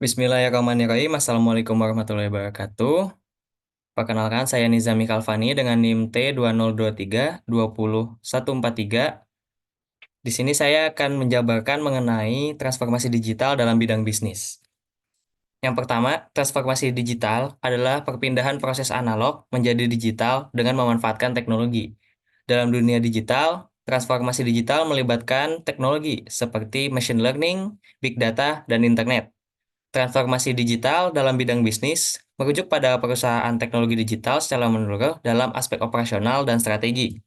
Bismillahirrahmanirrahim. Assalamualaikum warahmatullahi wabarakatuh. Perkenalkan, saya Nizami Kalfani dengan NIM T2023-20143. Di sini saya akan menjabarkan mengenai transformasi digital dalam bidang bisnis. Yang pertama, transformasi digital adalah perpindahan proses analog menjadi digital dengan memanfaatkan teknologi. Dalam dunia digital, transformasi digital melibatkan teknologi seperti machine learning, big data, dan internet. Transformasi digital dalam bidang bisnis merujuk pada perusahaan teknologi digital secara menyeluruh dalam aspek operasional dan strategi.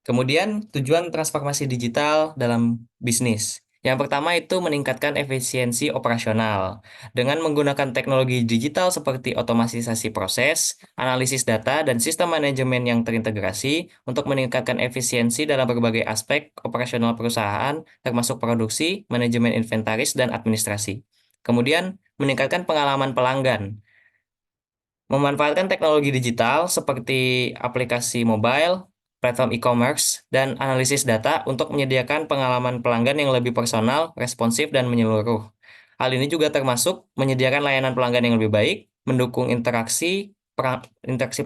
Kemudian, tujuan transformasi digital dalam bisnis. Yang pertama itu meningkatkan efisiensi operasional. Dengan menggunakan teknologi digital seperti otomatisasi proses, analisis data, dan sistem manajemen yang terintegrasi untuk meningkatkan efisiensi dalam berbagai aspek operasional perusahaan, termasuk produksi, manajemen inventaris, dan administrasi. Kemudian, meningkatkan pengalaman pelanggan. Memanfaatkan teknologi digital seperti aplikasi mobile, platform e-commerce, dan analisis data untuk menyediakan pengalaman pelanggan yang lebih personal, responsif, dan menyeluruh. Hal ini juga termasuk menyediakan layanan pelanggan yang lebih baik, mendukung interaksi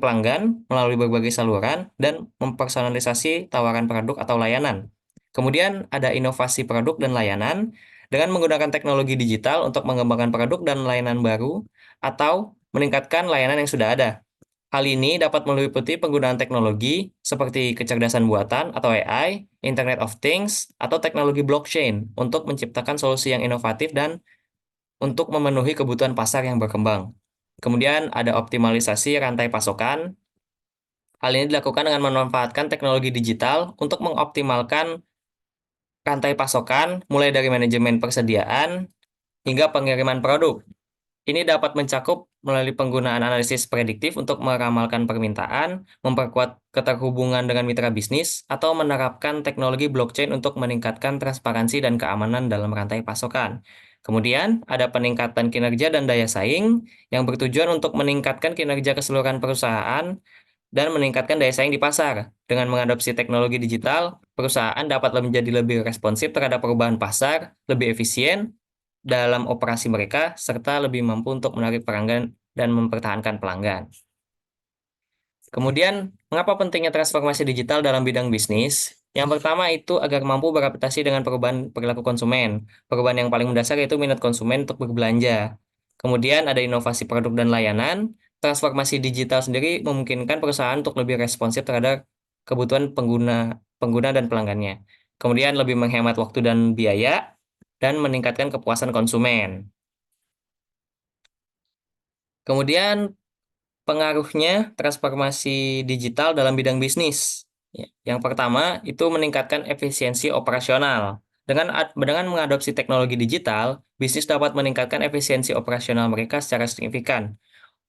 pelanggan melalui berbagai saluran, dan mempersonalisasi tawaran produk atau layanan. Kemudian ada inovasi produk dan layanan dengan menggunakan teknologi digital untuk mengembangkan produk dan layanan baru atau meningkatkan layanan yang sudah ada. Hal ini dapat meliputi penggunaan teknologi seperti kecerdasan buatan atau AI, Internet of Things, atau teknologi blockchain untuk menciptakan solusi yang inovatif dan untuk memenuhi kebutuhan pasar yang berkembang. Kemudian ada optimalisasi rantai pasokan. Hal ini dilakukan dengan memanfaatkan teknologi digital untuk mengoptimalkan rantai pasokan mulai dari manajemen persediaan hingga pengiriman produk. Ini dapat mencakup melalui penggunaan analisis prediktif untuk meramalkan permintaan, memperkuat keterhubungan dengan mitra bisnis, atau menerapkan teknologi blockchain untuk meningkatkan transparansi dan keamanan dalam rantai pasokan. Kemudian, ada peningkatan kinerja dan daya saing yang bertujuan untuk meningkatkan kinerja keseluruhan perusahaan dan meningkatkan daya saing di pasar. Dengan mengadopsi teknologi digital, perusahaan dapat menjadi lebih responsif terhadap perubahan pasar, lebih efisien, dalam operasi mereka, serta lebih mampu untuk menarik pelanggan dan mempertahankan pelanggan. Kemudian, mengapa pentingnya transformasi digital dalam bidang bisnis? Yang pertama itu agar mampu beradaptasi dengan perubahan perilaku konsumen. Perubahan yang paling mendasar yaitu minat konsumen untuk berbelanja. Kemudian ada inovasi produk dan layanan. Transformasi digital sendiri memungkinkan perusahaan untuk lebih responsif terhadap kebutuhan pengguna dan pelanggannya. Kemudian lebih menghemat waktu dan biaya dan meningkatkan kepuasan konsumen. Kemudian pengaruhnya transformasi digital dalam bidang bisnis. Ya, yang pertama itu meningkatkan efisiensi operasional. Dengan mengadopsi teknologi digital, bisnis dapat meningkatkan efisiensi operasional mereka secara signifikan.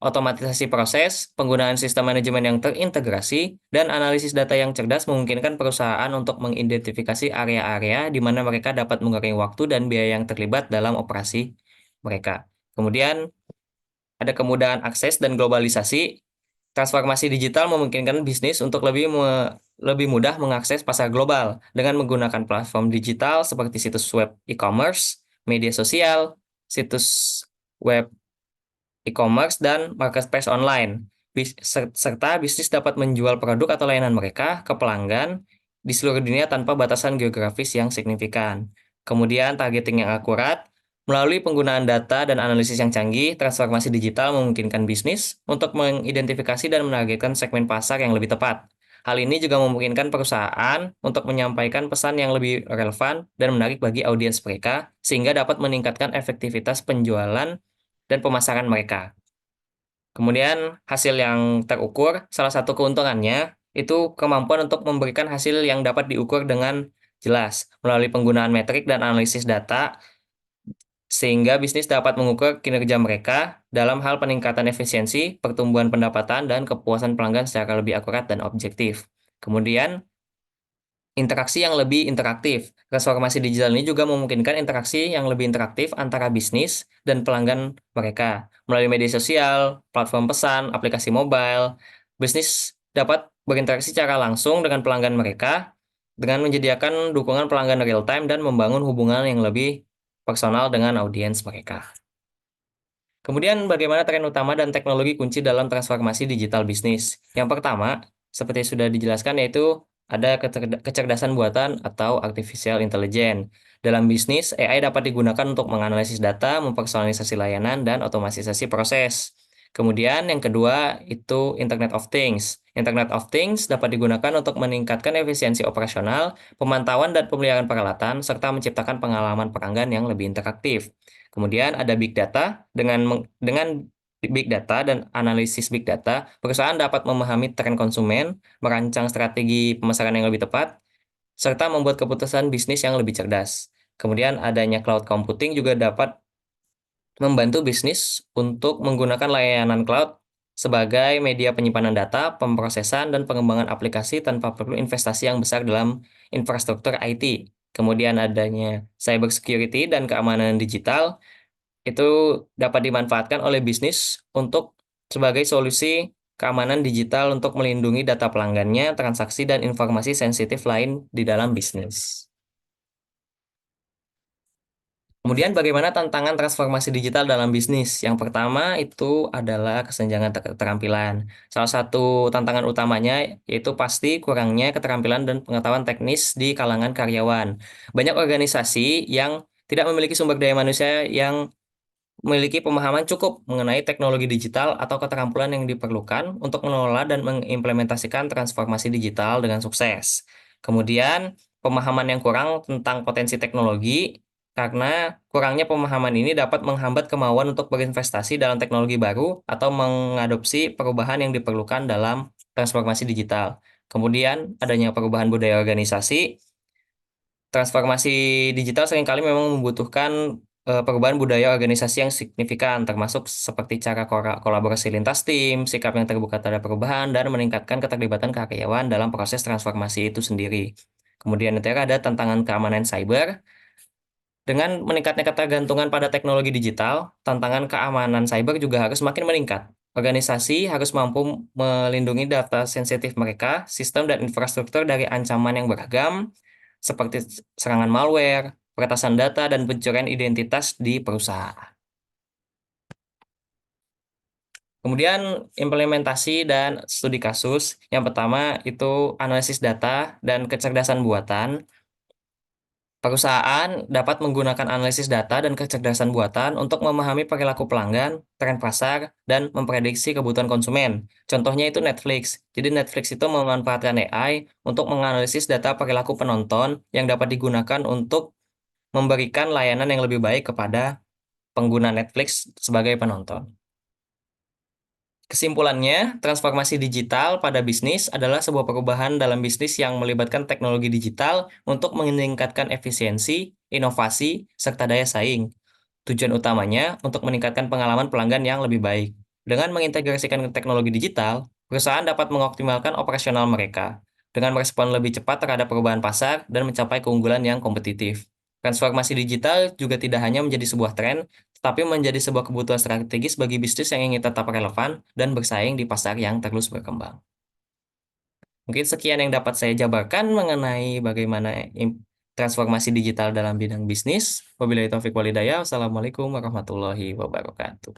Otomatisasi proses, penggunaan sistem manajemen yang terintegrasi, dan analisis data yang cerdas memungkinkan perusahaan untuk mengidentifikasi area-area di mana mereka dapat mengurangi waktu dan biaya yang terlibat dalam operasi mereka. Kemudian, ada kemudahan akses dan globalisasi. Transformasi digital memungkinkan bisnis untuk lebih mudah mengakses pasar global dengan menggunakan platform digital seperti situs web e-commerce, media sosial, situs web e-commerce, dan marketplace online. Serta bisnis dapat menjual produk atau layanan mereka ke pelanggan di seluruh dunia tanpa batasan geografis yang signifikan. Kemudian targeting yang akurat. Melalui penggunaan data dan analisis yang canggih, transformasi digital memungkinkan bisnis untuk mengidentifikasi dan menargetkan segmen pasar yang lebih tepat. Hal ini juga memungkinkan perusahaan untuk menyampaikan pesan yang lebih relevan dan menarik bagi audiens mereka, sehingga dapat meningkatkan efektivitas penjualan dan pemasaran mereka. Kemudian hasil yang terukur, salah satu keuntungannya itu kemampuan untuk memberikan hasil yang dapat diukur dengan jelas melalui penggunaan metrik dan analisis data, sehingga bisnis dapat mengukur kinerja mereka dalam hal peningkatan efisiensi, pertumbuhan pendapatan, dan kepuasan pelanggan secara lebih akurat dan objektif. Kemudian, interaksi yang lebih interaktif. Transformasi digital ini juga memungkinkan interaksi yang lebih interaktif antara bisnis dan pelanggan mereka. Melalui media sosial, platform pesan, aplikasi mobile, bisnis dapat berinteraksi secara langsung dengan pelanggan mereka dengan menyediakan dukungan pelanggan real-time dan membangun hubungan yang lebih personal dengan audiens mereka. Kemudian bagaimana tren utama dan teknologi kunci dalam transformasi digital bisnis? Yang pertama, seperti sudah dijelaskan yaitu ada kecerdasan buatan atau artificial intelligence. Dalam bisnis, AI dapat digunakan untuk menganalisis data, mempersonalisasi layanan, dan otomatisasi proses. Kemudian yang kedua itu Internet of Things. Internet of Things dapat digunakan untuk meningkatkan efisiensi operasional, pemantauan dan pemeliharaan peralatan, serta menciptakan pengalaman pelanggan yang lebih interaktif. Kemudian ada Big Data. Dengan Big Data dan analisis Big Data, perusahaan dapat memahami tren konsumen, merancang strategi pemasaran yang lebih tepat, serta membuat keputusan bisnis yang lebih cerdas. Kemudian adanya cloud computing juga dapat membantu bisnis untuk menggunakan layanan cloud sebagai media penyimpanan data, pemrosesan, dan pengembangan aplikasi tanpa perlu investasi yang besar dalam infrastruktur IT. Kemudian adanya cybersecurity dan keamanan digital itu dapat dimanfaatkan oleh bisnis untuk sebagai solusi keamanan digital untuk melindungi data pelanggannya, transaksi, dan informasi sensitif lain di dalam bisnis. Kemudian bagaimana tantangan transformasi digital dalam bisnis? Yang pertama itu adalah kesenjangan keterampilan. Salah satu tantangan utamanya yaitu pasti kurangnya keterampilan dan pengetahuan teknis di kalangan karyawan. Banyak organisasi yang tidak memiliki sumber daya manusia yang memiliki pemahaman cukup mengenai teknologi digital atau keterampilan yang diperlukan untuk mengelola dan mengimplementasikan transformasi digital dengan sukses. Kemudian, pemahaman yang kurang tentang potensi teknologi, karena kurangnya pemahaman ini dapat menghambat kemauan untuk berinvestasi dalam teknologi baru atau mengadopsi perubahan yang diperlukan dalam transformasi digital. Kemudian, adanya perubahan budaya organisasi. Transformasi digital seringkali memang membutuhkan perubahan budaya organisasi yang signifikan, termasuk seperti cara kolaborasi lintas tim, sikap yang terbuka terhadap perubahan, dan meningkatkan keterlibatan karyawan dalam proses transformasi itu sendiri. Kemudian nanti ada tantangan keamanan cyber. Dengan meningkatnya ketergantungan pada teknologi digital, tantangan keamanan cyber juga harus makin meningkat. Organisasi harus mampu melindungi data sensitif mereka, sistem dan infrastruktur dari ancaman yang beragam, seperti serangan malware, peretasan data, dan pencurian identitas di perusahaan. Kemudian implementasi dan studi kasus. Yang pertama itu analisis data dan kecerdasan buatan. Perusahaan dapat menggunakan analisis data dan kecerdasan buatan untuk memahami perilaku pelanggan, tren pasar, dan memprediksi kebutuhan konsumen. Contohnya itu Netflix. Jadi Netflix itu memanfaatkan AI untuk menganalisis data perilaku penonton yang dapat digunakan untuk memberikan layanan yang lebih baik kepada pengguna Netflix sebagai penonton. Kesimpulannya, transformasi digital pada bisnis adalah sebuah perubahan dalam bisnis yang melibatkan teknologi digital untuk meningkatkan efisiensi, inovasi, serta daya saing. Tujuan utamanya untuk meningkatkan pengalaman pelanggan yang lebih baik. Dengan mengintegrasikan teknologi digital, perusahaan dapat mengoptimalkan operasional mereka dengan merespon lebih cepat terhadap perubahan pasar dan mencapai keunggulan yang kompetitif. Transformasi digital juga tidak hanya menjadi sebuah tren, tetapi menjadi sebuah kebutuhan strategis bagi bisnis yang ingin tetap relevan dan bersaing di pasar yang terus berkembang. Mungkin sekian yang dapat saya jabarkan mengenai bagaimana transformasi digital dalam bidang bisnis. Wabillahi taufiq walhidayah. Wassalamualaikum warahmatullahi wabarakatuh.